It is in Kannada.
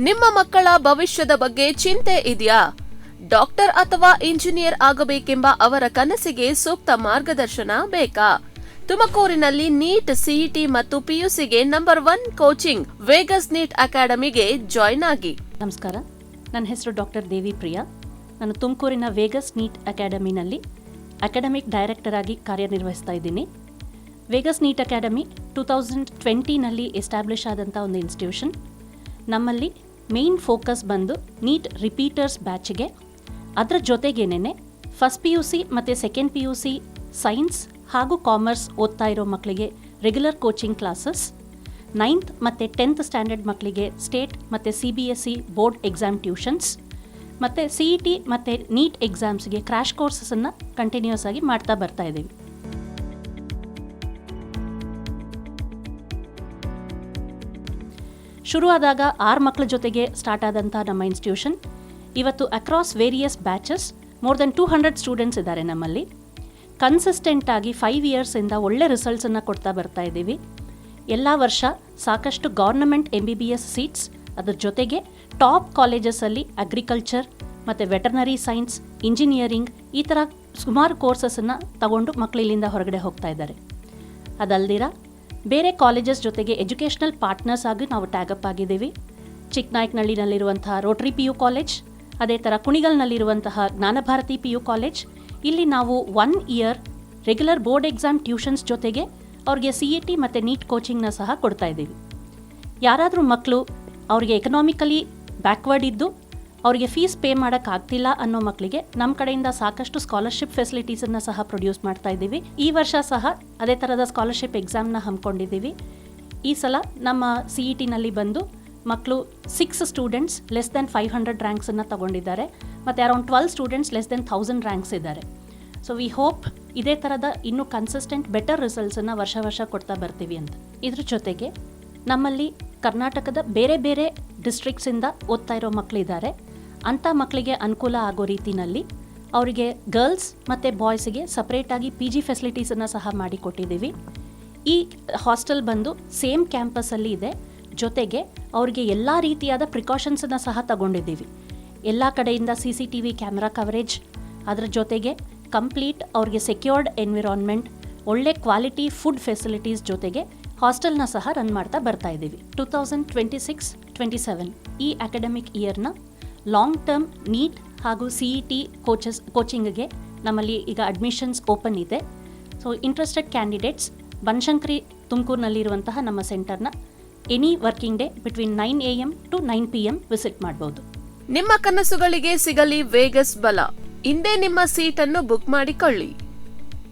ನಿಮ್ಮ ಮಕ್ಕಳ ಭವಿಷ್ಯದ ಬಗ್ಗೆ ಚಿಂತೆ ಇದೆಯಾ? ಡಾಕ್ಟರ್ ಅಥವಾ ಇಂಜಿನಿಯರ್ ಆಗಬೇಕೆಂಬ ಅವರ ಕನಸಿಗೆ ಸೂಕ್ತ ಮಾರ್ಗದರ್ಶನ ಬೇಕಾ? ತುಮಕೂರಿನಲ್ಲಿ ನೀಟ್, ಸಿಇಟಿ ಮತ್ತು ಪಿಯುಸಿಗೆ ನಂಬರ್ 1 ಕೋಚಿಂಗ್ ವೇಗಸ್ ನೀಟ್ ಅಕಾಡೆಮಿಗೆ ಜಾಯ್ನ್ ಆಗಿ. ನಮಸ್ಕಾರ, ನನ್ನ ಹೆಸರು ಡಾಕ್ಟರ್ ದೇವಿ ಪ್ರಿಯಾ. ನಾನು ತುಮಕೂರಿನ ವೇಗಸ್ ನೀಟ್ ಅಕಾಡೆಮಿನಲ್ಲಿ ಅಕಾಡೆಮಿಕ್ ಡೈರೆಕ್ಟರ್ ಆಗಿ ಕಾರ್ಯನಿರ್ವಹಿಸ್ತಾ ಇದ್ದೀನಿ. ವೇಗಸ್ ನೀಟ್ ಅಕಾಡೆಮಿ 2020ನಲ್ಲಿ ಎಸ್ಟಾಬ್ಲಿಷ್ ಆದಂಥ ಒಂದು ಇನ್ಸ್ಟಿಟ್ಯೂಷನ್. ನಮ್ಮಲ್ಲಿ ಮೇನ್ ಫೋಕಸ್ ಬಂದು ನೀಟ್ ರಿಪೀಟರ್ಸ್ ಬ್ಯಾಚಿಗೆ, ಅದರ ಜೊತೆಗೇನೆ ಫಸ್ಟ್ PUC ಮತ್ತು ಸೆಕೆಂಡ್ PUC ಸೈನ್ಸ್ ಹಾಗೂ ಕಾಮರ್ಸ್ ಓದ್ತಾ ಇರೋ ಮಕ್ಕಳಿಗೆ ರೆಗ್ಯುಲರ್ ಕೋಚಿಂಗ್ ಕ್ಲಾಸಸ್, 9th ಮತ್ತು 10th ಸ್ಟ್ಯಾಂಡರ್ಡ್ ಮಕ್ಕಳಿಗೆ ಸ್ಟೇಟ್ ಮತ್ತು CBSE ಬೋರ್ಡ್ ಎಕ್ಸಾಮ್ ಟ್ಯೂಷನ್ಸ್, ಮತ್ತು CET ಮತ್ತು ನೀಟ್ ಎಕ್ಸಾಮ್ಸ್ಗೆ ಕ್ರ್ಯಾಶ್ ಕೋರ್ಸಸನ್ನು ಕಂಟಿನ್ಯೂಸ್ ಆಗಿ ಮಾಡ್ತಾ ಬರ್ತಾ ಇದ್ದೀವಿ. ಶುರುವಾದಾಗ 6 ಮಕ್ಕಳ ಜೊತೆಗೆ ಸ್ಟಾರ್ಟ್ ಆದಂಥ ನಮ್ಮ ಇನ್ಸ್ಟಿಟ್ಯೂಷನ್ ಇವತ್ತು across various batches more than 200 students ಇದ್ದಾರೆ ನಮ್ಮಲ್ಲಿ. ಕನ್ಸಿಸ್ಟೆಂಟ್ ಆಗಿ 5 ಇಯರ್ಸಿಂದ ಒಳ್ಳೆ ರಿಸಲ್ಟ್ಸನ್ನು ಕೊಡ್ತಾ ಬರ್ತಾ ಇದ್ದೀವಿ. ಎಲ್ಲ ವರ್ಷ ಸಾಕಷ್ಟು ಗೌರ್ನಮೆಂಟ್ MBBS ಸೀಟ್ಸ್, ಅದ್ರ ಜೊತೆಗೆ ಟಾಪ್ ಕಾಲೇಜಸಲ್ಲಿ ಅಗ್ರಿಕಲ್ಚರ್ ಮತ್ತು ವೆಟರ್ನರಿ ಸೈನ್ಸ್, ಇಂಜಿನಿಯರಿಂಗ್ ಈ ಥರ ಸುಮಾರು ಕೋರ್ಸಸನ್ನು ತಗೊಂಡು ಮಕ್ಕಳು ಇಲ್ಲಿಂದ ಹೊರಗಡೆ ಹೋಗ್ತಾ ಇದ್ದಾರೆ. ಅದಲ್ದಿರ ಬೇರೆ ಕಾಲೇಜಸ್ ಜೊತೆಗೆ ಎಜುಕೇಷನಲ್ ಪಾರ್ಟ್ನರ್ಸ್ ಆಗಿ ನಾವು ಟ್ಯಾಗಪ್ ಆಗಿದ್ದೀವಿ. ಚಿಕ್ಕನಾಯಕನಹಳ್ಳಿನಲ್ಲಿರುವಂತಹ ರೋಟರಿ PU ಕಾಲೇಜ್, ಅದೇ ಥರ ಕುಣಿಗಲ್ನಲ್ಲಿರುವಂತಹ ಜ್ಞಾನಭಾರತಿ PU ಕಾಲೇಜ್, ಇಲ್ಲಿ ನಾವು 1 year regular board exam tuitions ಜೊತೆಗೆ ಅವ್ರಿಗೆ CET ಮತ್ತು ನೀಟ್ ಕೋಚಿಂಗ್ನ ಸಹ ಕೊಡ್ತಾ ಇದ್ದೀವಿ. ಯಾರಾದರೂ ಮಕ್ಕಳು ಅವ್ರಿಗೆ ಎಕನಾಮಿಕಲಿ ಬ್ಯಾಕ್ವರ್ಡ್ ಇದ್ದು ಅವರಿಗೆ ಫೀಸ್ ಪೇ ಮಾಡೋಕ್ಕಾಗ್ತಿಲ್ಲ ಅನ್ನೋ ಮಕ್ಕಳಿಗೆ ನಮ್ಮ ಕಡೆಯಿಂದ ಸಾಕಷ್ಟು ಸ್ಕಾಲರ್ಶಿಪ್ ಫೆಸಿಲಿಟೀಸನ್ನು ಸಹ ಪ್ರೊಡ್ಯೂಸ್ ಮಾಡ್ತಾ ಇದ್ದೀವಿ. ಈ ವರ್ಷ ಸಹ ಅದೇ ಥರದ ಸ್ಕಾಲರ್ಶಿಪ್ ಎಕ್ಸಾಮ್ನ ಹಮ್ಮಿಕೊಂಡಿದ್ದೀವಿ. ಈ ಸಲ ನಮ್ಮ CETನಲ್ಲಿ ಬಂದು ಮಕ್ಕಳು 6 ಸ್ಟೂಡೆಂಟ್ಸ್ ಲೆಸ್ ದೆನ್ 500 ರ್ಯಾಂಕ್ಸನ್ನು ತಗೊಂಡಿದ್ದಾರೆ ಮತ್ತು around 12 students less than 1000 ranks ಇದ್ದಾರೆ. ಸೊ ವಿ ಹೋಪ್ ಇದೇ ಥರದ ಇನ್ನೂ ಕನ್ಸಿಸ್ಟೆಂಟ್ ಬೆಟರ್ ರಿಸಲ್ಟ್ಸನ್ನು ವರ್ಷ ಕೊಡ್ತಾ ಬರ್ತೀವಿ ಅಂತ. ಇದ್ರ ಜೊತೆಗೆ ನಮ್ಮಲ್ಲಿ ಕರ್ನಾಟಕದ ಬೇರೆ ಬೇರೆ ಡಿಸ್ಟ್ರಿಕ್ಟ್ಸಿಂದ ಓದ್ತಾ ಇರೋ ಮಕ್ಕಳಿದ್ದಾರೆ. ಅಂಥ ಮಕ್ಕಳಿಗೆ ಅನುಕೂಲ ಆಗೋ ರೀತಿಯಲ್ಲಿ ಅವರಿಗೆ ಗರ್ಲ್ಸ್ ಮತ್ತು ಬಾಯ್ಸಿಗೆ ಸಪ್ರೇಟಾಗಿ PG ಫೆಸಿಲಿಟೀಸನ್ನು ಸಹ ಮಾಡಿಕೊಟ್ಟಿದ್ದೀವಿ. ಈ ಹಾಸ್ಟೆಲ್ ಬಂದು ಸೇಮ್ ಕ್ಯಾಂಪಸ್ಸಲ್ಲಿ ಇದೆ. ಜೊತೆಗೆ ಅವರಿಗೆ ಎಲ್ಲ ರೀತಿಯಾದ ಪ್ರಿಕಾಷನ್ಸನ್ನು ಸಹ ತಗೊಂಡಿದ್ದೀವಿ. ಎಲ್ಲ ಕಡೆಯಿಂದ CCTV ಕ್ಯಾಮ್ರಾ ಕವರೇಜ್, ಅದರ ಜೊತೆಗೆ ಕಂಪ್ಲೀಟ್ ಅವ್ರಿಗೆ ಸೆಕ್ಯೂರ್ಡ್ ಎನ್ವಿರಾನ್ಮೆಂಟ್, ಒಳ್ಳೆ ಕ್ವಾಲಿಟಿ ಫುಡ್ ಫೆಸಿಲಿಟೀಸ್ ಜೊತೆಗೆ ಹಾಸ್ಟೆಲ್ನ ಸಹ ರನ್ ಮಾಡ್ತಾ ಬರ್ತಾ ಇದ್ದೀವಿ. 2026-27 ಈ ಅಕಾಡೆಮಿಕ್ ಇಯರ್ನ ಲಾಂಗ್ ಟರ್ಮ್ ನೀಟ್ ಹಾಗೂ CET ಕೋಚಿಂಗ್ಗೆ ನಮ್ಮಲ್ಲಿ ಈಗ ಅಡ್ಮಿಷನ್ಸ್ ಓಪನ್ ಇದೆ. ಸೊ ಇಂಟ್ರೆಸ್ಟೆಡ್ ಕ್ಯಾಂಡಿಡೇಟ್ಸ್ ಬನಶಂಕರಿ ತುಮಕೂರಿನಲ್ಲಿರುವಂತಹ ನಮ್ಮ ಸೆಂಟರ್ನ any working day between 9 AM to 9 PM visit ಮಾಡಬಹುದು. ನಿಮ್ಮ ಕನಸುಗಳಿಗೆ ಸಿಗಲಿ ವೇಗಸ್ ಬಲ. ಇಂದೇ ನಿಮ್ಮ ಸೀಟನ್ನು ಬುಕ್ ಮಾಡಿಕೊಳ್ಳಿ.